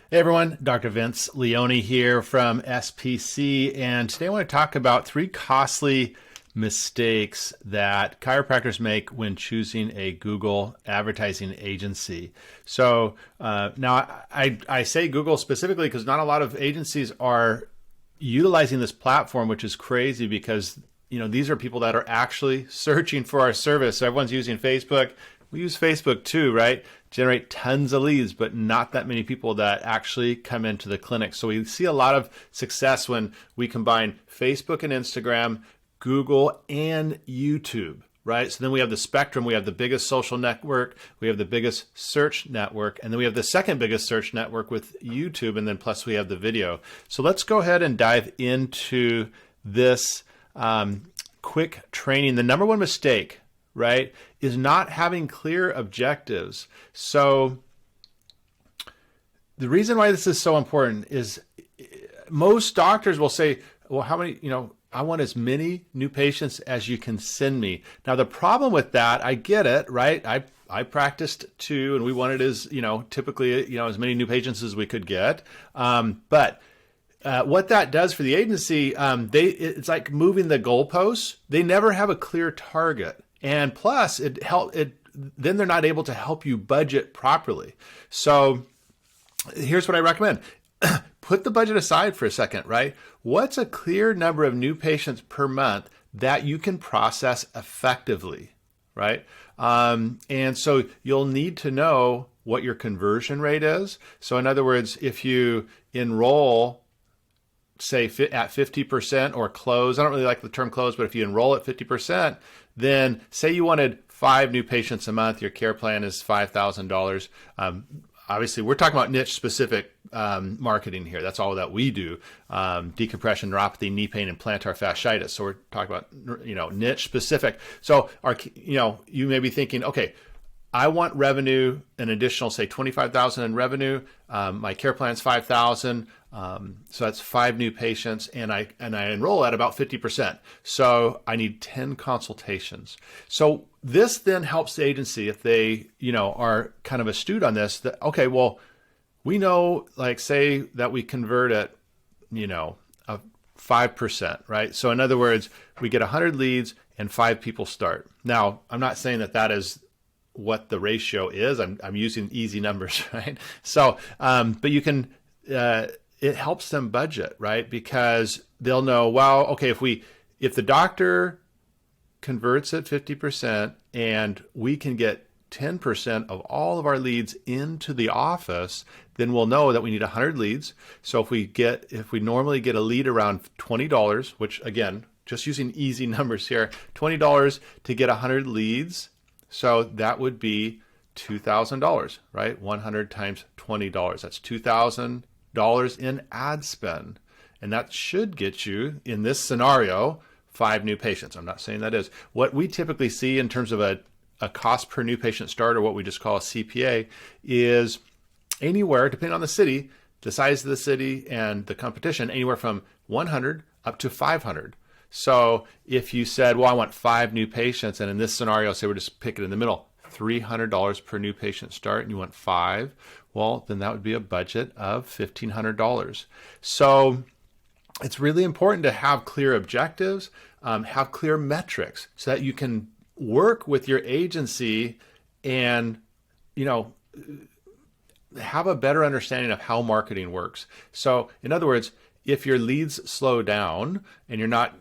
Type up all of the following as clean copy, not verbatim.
Hey everyone, Dr. Vince Leone here from SPC, and today I want to talk about 3 costly mistakes that chiropractors make when choosing a Google advertising agency. So now I say Google specifically because not a lot of agencies are utilizing this platform, which is crazy because these are people that are actually searching for our service. So everyone's using Facebook. We use Facebook too, right? Generate tons of leads, but not that many people that actually come into the clinic. So we see a lot of success when we combine Facebook and Instagram, Google and YouTube, right? So then we have the spectrum. We have the biggest social network. We have the biggest search network. And then we have the second biggest search network with YouTube. And then plus we have the video. So let's go ahead and dive into this quick training. The number one mistake, right, is not having clear objectives. So the reason why this is so important is most doctors will say, well, how many, I want as many new patients as you can send me. Now, the problem with that, I get it, right? I practiced too, and we wanted typically, as many new patients as we could get. But what that does for the agency, it's like moving the goalposts. They never have a clear target. And plus, then they're not able to help you budget properly. So here's what I recommend. Put the budget aside for a second, right? What's a clear number of new patients per month that you can process effectively, right? And so you'll need to know what your conversion rate is. So in other words, if you enroll, say at 50% or close, I don't really like the term close, but if you enroll at 50%, then say you wanted 5 new patients a month, your care plan is $5,000. Obviously, we're talking about niche specific marketing here. That's all that we do. Decompression, neuropathy, knee pain, and plantar fasciitis. So we're talking about, niche specific. So you may be thinking, okay, I want revenue, an additional, say, $25,000 in revenue. My care plan is $5,000. So that's 5 new patients, and I enroll at about 50%. So I need 10 consultations. So this then helps the agency if they, are kind of astute on this. That okay, well, we know, like, say that we convert at, a 5%, right? So in other words, we get 100 leads and 5 people start. Now, I'm not saying that is what the ratio is. I'm using easy numbers, right? So, but you can. It helps them budget, right? Because they'll know, well, okay, if the doctor converts at 50% and we can get 10% of all of our leads into the office, then we'll know that we need 100 leads. So if we normally get a lead around $20, which again, just using easy numbers here, $20 to get 100 leads. So that would be $2,000, right? 100 times $20. That's $2,000 in ad spend. And that should get you, in this scenario, 5 new patients. I'm not saying that is. What we typically see in terms of a cost per new patient start, or what we just call a CPA, is anywhere, depending on the city, the size of the city and the competition, anywhere from 100 up to 500. So if you said, well, I want 5 new patients, and in this scenario, say we're just picking in the middle, $300 per new patient start, and you want 5, well, then that would be a budget of $1,500. So it's really important to have clear objectives, have clear metrics, so that you can work with your agency and, have a better understanding of how marketing works. So in other words, if your leads slow down and you're not,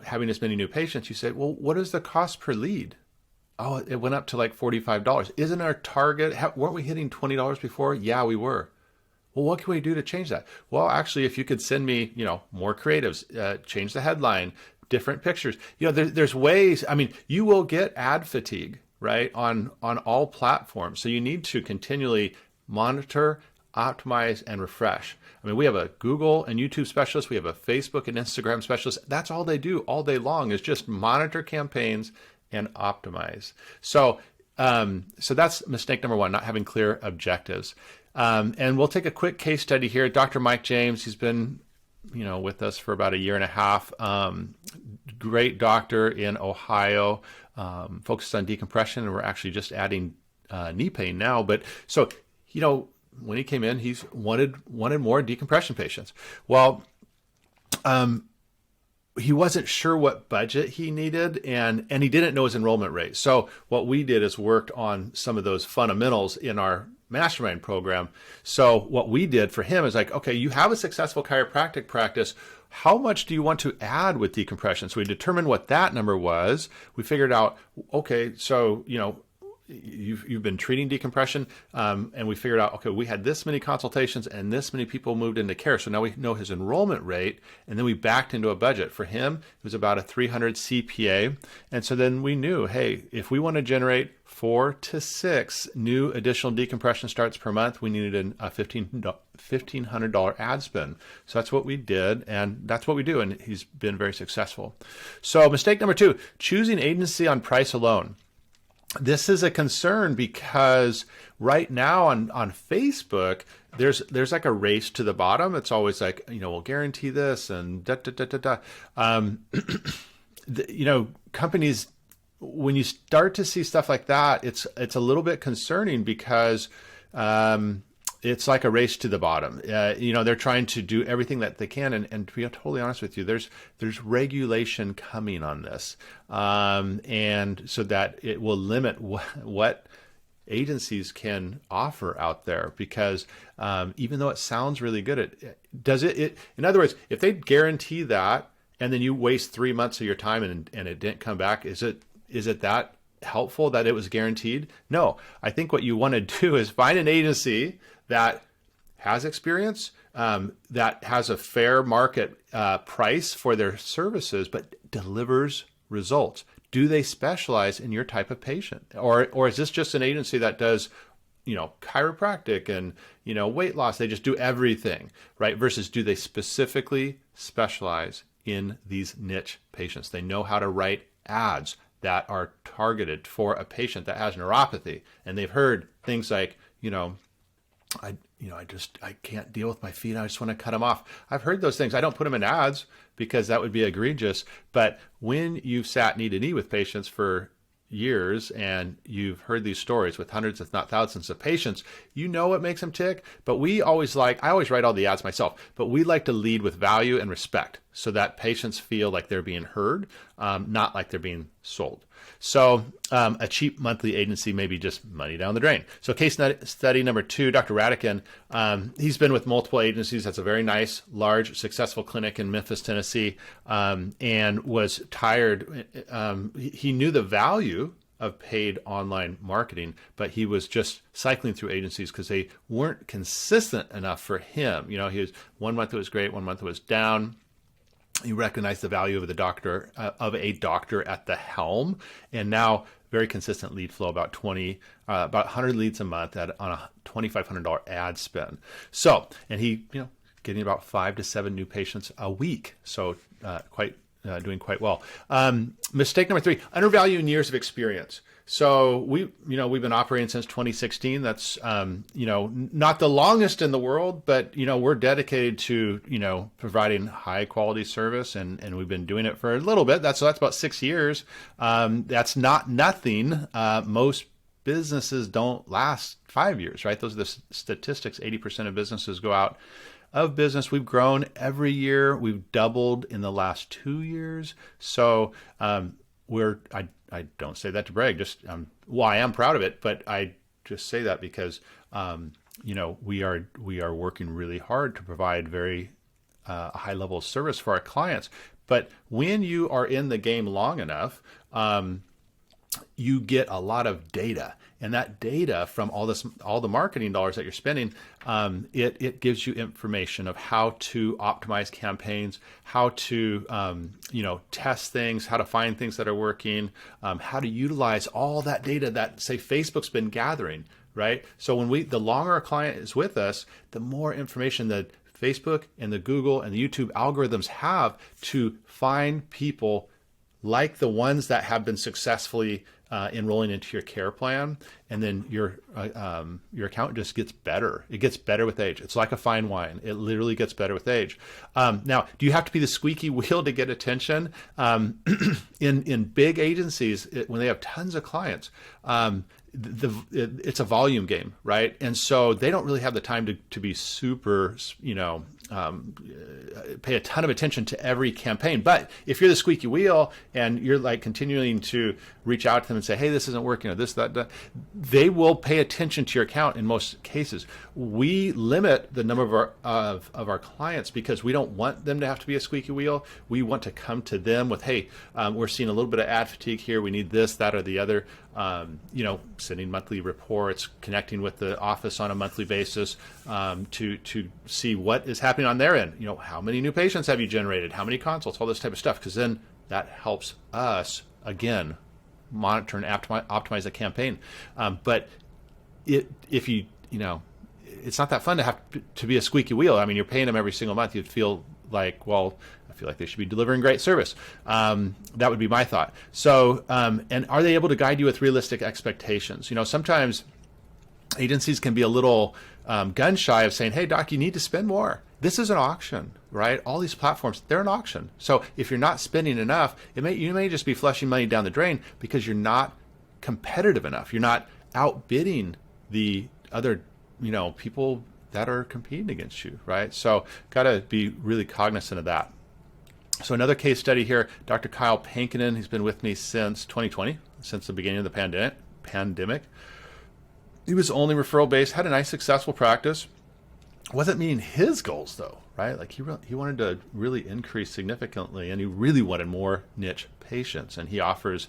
having as many new patients, you say, well, what is the cost per lead? Oh, it went up to like $45. Isn't our target, weren't we hitting $20 before? Yeah, we were. Well, what can we do to change that? Well, actually, if you could send me, more creatives, change the headline, different pictures. There's ways. I mean, you will get ad fatigue, right, on all platforms. So you need to continually monitor, optimize, and refresh. I mean, we have a Google and YouTube specialist. We have a Facebook and Instagram specialist. That's all they do all day long, is just monitor campaigns and optimize. So that's mistake number 1, not having clear objectives. And we'll take a quick case study here. Dr. Mike James, he's been, with us for about a year and a half. Great doctor in Ohio, focused on decompression, and we're actually just adding knee pain now. But so, when he came in, he's wanted more decompression patients. Well, he wasn't sure what budget he needed, and he didn't know his enrollment rate. So what we did is worked on some of those fundamentals in our mastermind program. So what we did for him is like, okay, you have a successful chiropractic practice. How much do you want to add with decompression? So we determined what that number was. We figured out, okay, so, you've been treating decompression, and we figured out, okay, we had this many consultations and this many people moved into care. So now we know his enrollment rate, and then we backed into a budget. For him, it was about a 300 CPA. And so then we knew, hey, if we want to generate 4 to 6 new additional decompression starts per month, we needed a $1,500 ad spend. So that's what we did, and that's what we do, and he's been very successful. So mistake number 2, choosing agency on price alone. This is a concern because right now on Facebook, there's like a race to the bottom. It's always like, we'll guarantee this and da da da da da. Companies, when you start to see stuff like that, it's a little bit concerning because it's like a race to the bottom. They're trying to do everything that they can, and to be totally honest with you, there's regulation coming on this, and so that it will limit what agencies can offer out there. Because even though it sounds really good, in other words, if they guarantee that, and then you waste 3 months of your time and it didn't come back, is it that helpful that it was guaranteed? No. I think what you want to do is find an agency that has experience, that has a fair market price for their services, but delivers results. Do they specialize in your type of patient? Or is this just an agency that does, chiropractic and, weight loss? They just do everything, right? Versus do they specifically specialize in these niche patients? They know how to write ads that are targeted for a patient that has neuropathy. And they've heard things like, I can't deal with my feet. I just want to cut them off. I've heard those things. I don't put them in ads because that would be egregious. But when you've sat knee to knee with patients for years and you've heard these stories with hundreds, if not thousands of patients, what makes them tick. But I always write all the ads myself, but we like to lead with value and respect so that patients feel like they're being heard, not like they're being sold. So a cheap monthly agency may be just money down the drain. So case study number 2, Dr. Radican, he's been with multiple agencies. That's a very nice, large, successful clinic in Memphis, Tennessee, and was tired. He knew the value of paid online marketing, but he was just cycling through agencies because they weren't consistent enough for him. He was 1 month it was great, 1 month it was down. He recognized the value of a doctor at the helm, and now very consistent lead flow, about 100 leads a month on a $2,500 ad spend. So, and he, getting about 5 to 7 new patients a week. So, doing quite well. Mistake number 3: undervaluing years of experience. So we've been operating since 2016. That's, not the longest in the world, but, we're dedicated to, providing high quality service, and we've been doing it for a little bit. That's about 6 years. That's not nothing. Most businesses don't last 5 years, right? Those are the statistics. 80% of businesses go out of business. We've grown every year. We've doubled in the last 2 years. So, I don't say that to brag, just I am proud of it, but I just say that because we are working really hard to provide very high level of service for our clients. But when you are in the game long enough, you get a lot of data, and that data from all the marketing dollars that you're spending, it gives you information of how to optimize campaigns, how to test things, how to find things that are working, how to utilize all that data that, say, Facebook's been gathering, right? So the longer a client is with us, the more information that Facebook and the Google and the YouTube algorithms have to find people like the ones that have been successfully enrolling into your care plan, and then your account just gets better. It gets better with age. It's like a fine wine. It literally gets better with age. Now, do you have to be the squeaky wheel to get attention? In big agencies, when they have tons of clients, it's a volume game, right? And so they don't really have the time to be super, pay a ton of attention to every campaign. But if you're the squeaky wheel and you're like continuing to reach out to them and say, hey, this isn't working, or this, that, they will pay attention to your account in most cases. We limit the number of our clients because we don't want them to have to be a squeaky wheel. We want to come to them with, hey, we're seeing a little bit of ad fatigue here. We need this, that, or the other. Sending monthly reports, connecting with the office on a monthly basis to see what is happening on their end. How many new patients have you generated? How many consults? All this type of stuff, because then that helps us, again, monitor and optimize the campaign. But if you it's not that fun to have to be a squeaky wheel. I mean, you're paying them every single month. You'd feel like, well, I feel like they should be delivering great service. That would be my thought. So, and are they able to guide you with realistic expectations? Sometimes agencies can be a little gun shy of saying, hey, doc, you need to spend more. This is an auction, right? All these platforms, they're an auction. So if you're not spending enough, you may just be flushing money down the drain because you're not competitive enough. You're not outbidding the other, people that are competing against you, right? So got to be really cognizant of that. So another case study here, Dr. Kyle Pankinen, he's been with me since 2020, since the beginning of the pandemic. He was only referral based, had a nice successful practice. Wasn't meeting his goals though, right? Like he wanted to really increase significantly, and he really wanted more niche patients. And he offers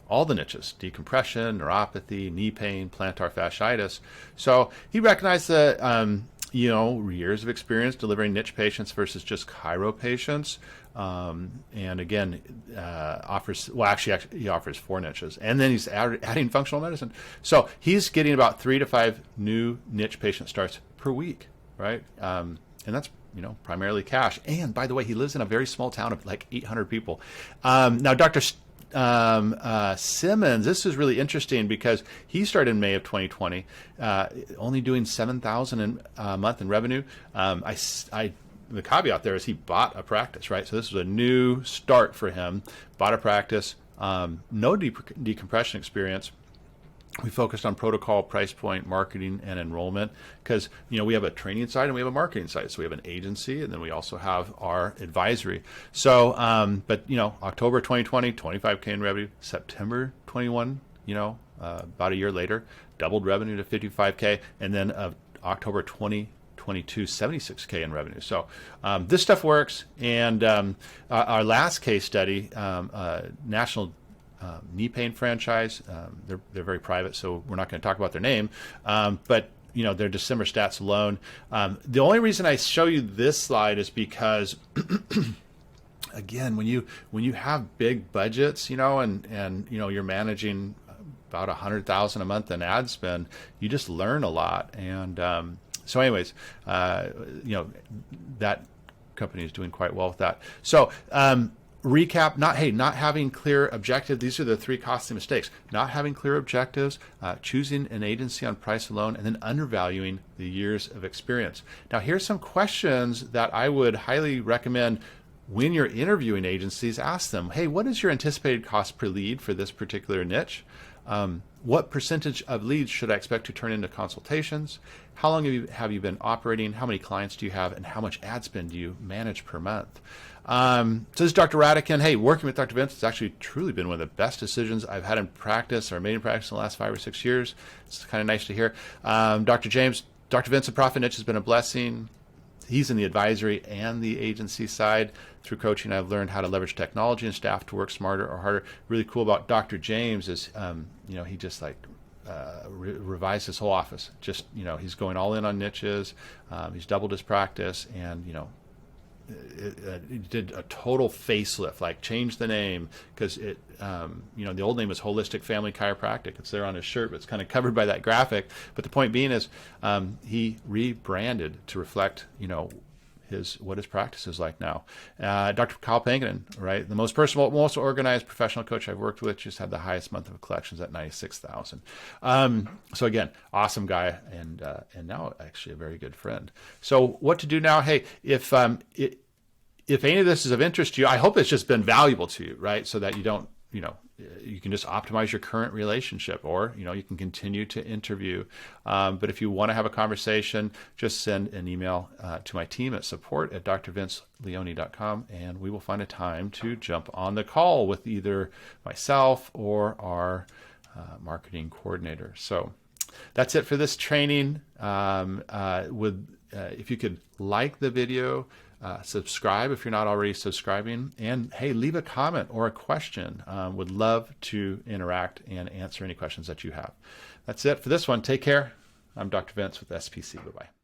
all the niches: decompression, neuropathy, knee pain, plantar fasciitis. So he recognized that years of experience delivering niche patients versus just chiro patients. And again, he offers 4 niches, and then he's adding functional medicine. So he's getting about 3 to 5 new niche patient starts per week, right? And that's, primarily cash. And by the way, he lives in a very small town of like 800 people. Now, Dr. Simmons, this is really interesting because he started in May of 2020, only doing $7,000 a month in revenue. The caveat there is he bought a practice, right? So this was a new start for him. Bought a practice, no decompression experience. We focused on protocol, price point, marketing, and enrollment because, we have a training side and we have a marketing side. So we have an agency, and then we also have our advisory. So, October 2020, 25K in revenue. September 21, about a year later, doubled revenue to 55K. And then October 2022, 76K in revenue. So this stuff works. And our last case study, national knee pain franchise. They're very private, so we're not going to talk about their name. But their December stats alone. The only reason I show you this slide is because, again, when you have big budgets, and you're managing about $100,000 a month in ad spend, you just learn a lot. And so, anyways, that company is doing quite well with that. So. Recap, not having clear objectives. These are the 3 costly mistakes: not having clear objectives, choosing an agency on price alone, and then undervaluing the years of experience. Now, here's some questions that I would highly recommend when you're interviewing agencies. Ask them, hey, what is your anticipated cost per lead for this particular niche? What percentage of leads should I expect to turn into consultations? How long have you been operating? How many clients do you have? And how much ad spend do you manage per month? So this is Dr. Radican. Hey, working with Dr. Vince has actually truly been one of the best decisions I've had in practice or made in practice in the last 5 or 6 years. It's kind of nice to hear. Dr. James, Dr. Vince at Profit Niche has been a blessing. He's in the advisory and the agency side. Through coaching, I've learned how to leverage technology and staff to work smarter or harder. Really cool about Dr. James is, he just revised his whole office. Just, he's going all in on niches. He's doubled his practice, and, he did a total facelift, like changed the name because the old name is Holistic Family Chiropractic. It's there on his shirt, but it's kind of covered by that graphic. But the point being is, he rebranded to reflect, what his practice is like now. Dr. Kyle Pankinen, right? The most personal, most organized professional coach I've worked with, just had the highest month of collections at 96,000. So again, awesome guy, and now actually a very good friend. So what to do now? Hey, if any of this is of interest to you, I hope it's just been valuable to you, right? So that you don't, you can just optimize your current relationship, or you can continue to interview. But if you want to have a conversation, just send an email to my team at support@drvinceleone.com, and we will find a time to jump on the call with either myself or our marketing coordinator. So that's it for this training. If you could like the video, subscribe if you're not already subscribing, and hey, leave a comment or a question. Would love to interact and answer any questions that you have. That's it for this one. Take care. I'm Dr. Vince with SPC. Bye-bye.